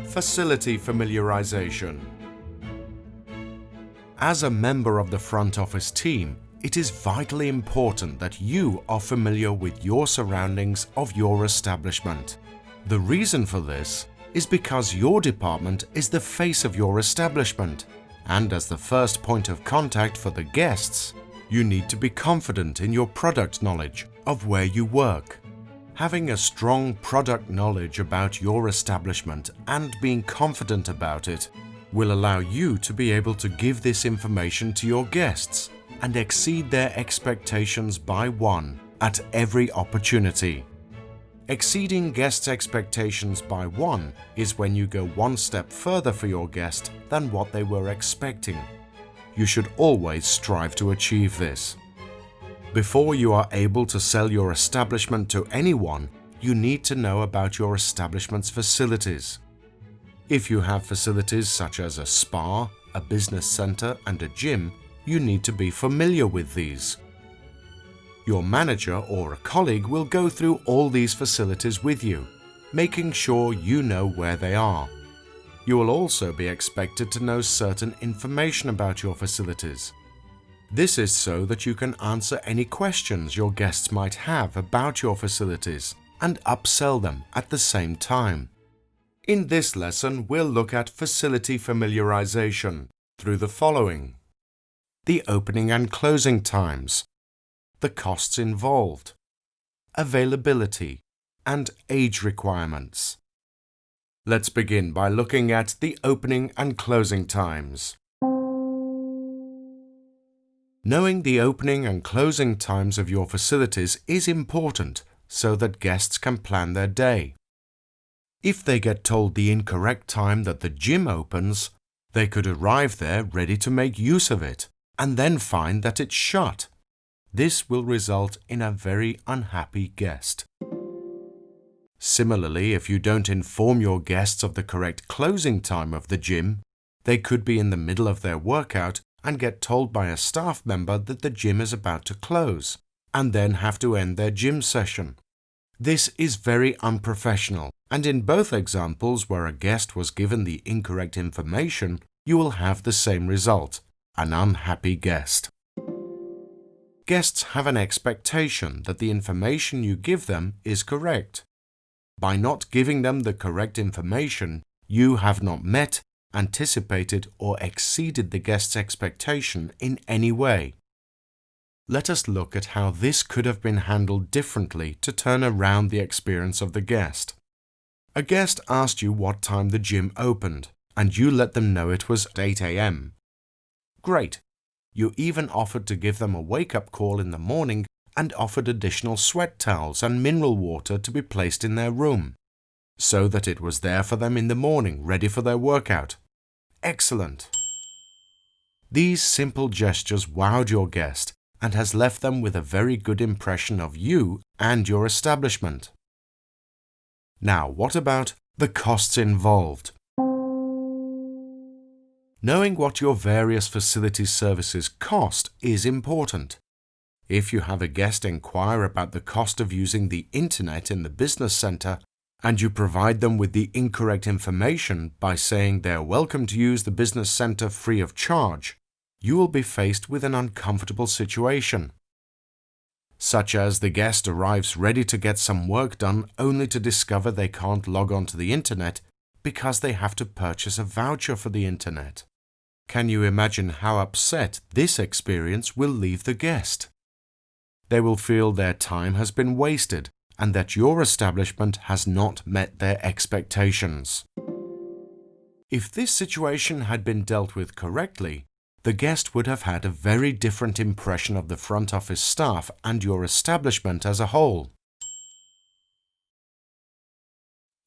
Facility Familiarization. As a member of the front office team, it is vitally important that you are familiar with your surroundings of your establishment. The reason for this is because your department is the face of your establishment, and as the first point of contact for the guests, you need to be confident in your product knowledge of where you work. Having a strong product knowledge about your establishment and being confident about it will allow you to be able to give this information to your guests and exceed their expectations by one at every opportunity. Exceeding guests' expectations by one is when you go one step further for your guest than what they were expecting. You should always strive to achieve this. Before you are able to sell your establishment to anyone, you need to know about your establishment's facilities. If you have facilities such as a spa, a business center, and a gym, you need to be familiar with these. Your manager or a colleague will go through all these facilities with you, making sure you know where they are. You will also be expected to know certain information about your facilities. This is so that you can answer any questions your guests might have about your facilities and upsell them at the same time. In this lesson, we'll look at facility familiarization through the following: the opening and closing times, the costs involved, availability, and age requirements. Let's begin by looking at the opening and closing times. Knowing the opening and closing times of your facilities is important so that guests can plan their day. If they get told the incorrect time that the gym opens, they could arrive there ready to make use of it and then find that it's shut. This will result in a very unhappy guest. Similarly, if you don't inform your guests of the correct closing time of the gym, they could be in the middle of their workout and get told by a staff member that the gym is about to close, and then have to end their gym session. This is very unprofessional, and in both examples where a guest was given the incorrect information, you will have the same result: an unhappy guest. Guests have an expectation that the information you give them is correct. By not giving them the correct information, you have not met, anticipated, or exceeded the guest's expectation in any way. Let us look at how this could have been handled differently to turn around the experience of the guest. A guest asked you what time the gym opened, and you let them know it was 8 a.m. Great. You even offered to give them a wake-up call in the morning and offered additional sweat towels and mineral water to be placed in their room, so that it was there for them in the morning, ready for their workout. Excellent! These simple gestures wowed your guest and has left them with a very good impression of you and your establishment. Now, what about the costs involved? Knowing what your various facility services cost is important. If you have a guest inquire about the cost of using the internet in the business center, and you provide them with the incorrect information by saying they are welcome to use the business center free of charge, you will be faced with an uncomfortable situation, such as the guest arrives ready to get some work done only to discover they can't log on to the internet because they have to purchase a voucher for the internet. Can you imagine how upset this experience will leave the guest? They will feel their time has been wasted and that your establishment has not met their expectations. If this situation had been dealt with correctly, the guest would have had a very different impression of the front office staff and your establishment as a whole.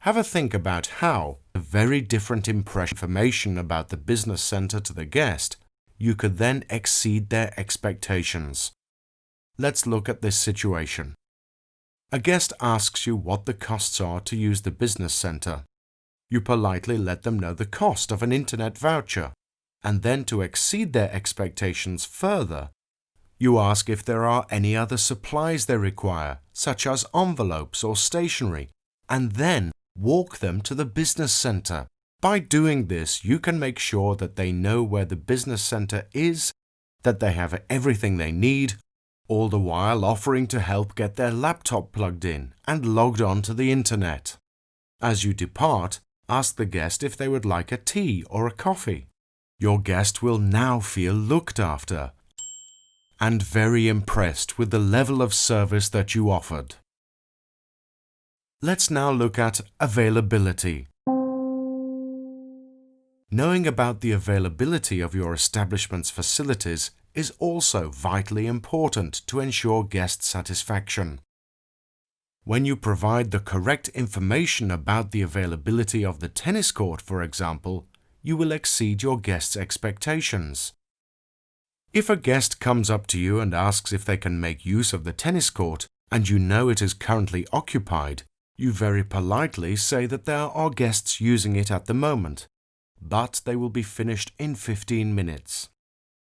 Have a think about how a very different information about the business center to the guest, you could then exceed their expectations. Let's look at this situation. A guest asks you what the costs are to use the business center. You politely let them know the cost of an internet voucher, and then to exceed their expectations further, you ask if there are any other supplies they require, such as envelopes or stationery, and then walk them to the business center, By doing this, you can make sure that they know where the business center is, that they have everything they need, all the while offering to help get their laptop plugged in and logged on to the internet. As you depart, ask the guest if they would like a tea or a coffee. Your guest will now feel looked after and very impressed with the level of service that you offered. Let's now look at availability. Knowing about the availability of your establishment's facilities is also vitally important to ensure guest satisfaction. When you provide the correct information about the availability of the tennis court, for example, you will exceed your guest's expectations. If a guest comes up to you and asks if they can make use of the tennis court and you know it is currently occupied, you very politely say that there are guests using it at the moment, but they will be finished in 15 minutes.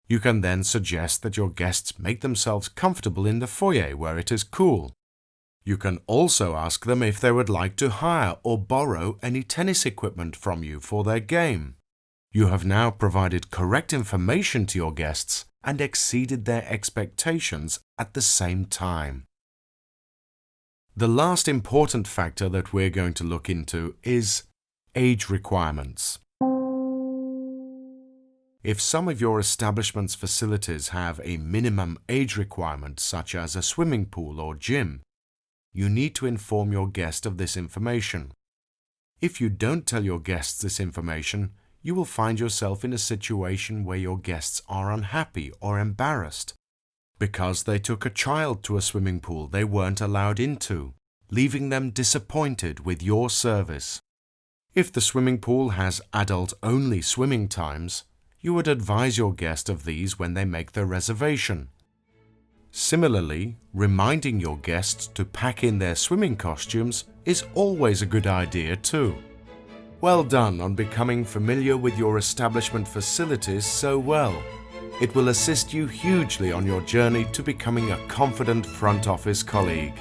You can then suggest that your guests make themselves comfortable in the foyer where it is cool. You can also ask them if they would like to hire or borrow any tennis equipment from you for their game. You have now provided correct information to your guests and exceeded their expectations at the same time. The last important factor that we're going to look into is age requirements. If some of your establishment's facilities have a minimum age requirement, such as a swimming pool or gym, you need to inform your guest of this information. If you don't tell your guests this information, you will find yourself in a situation where your guests are unhappy or embarrassed because they took a child to a swimming pool they weren't allowed into, leaving them disappointed with your service. If the swimming pool has adult-only swimming times, you would advise your guest of these when they make their reservation. Similarly, reminding your guests to pack in their swimming costumes is always a good idea too. Well done on becoming familiar with your establishment facilities so well. It will assist you hugely on your journey to becoming a confident front office colleague.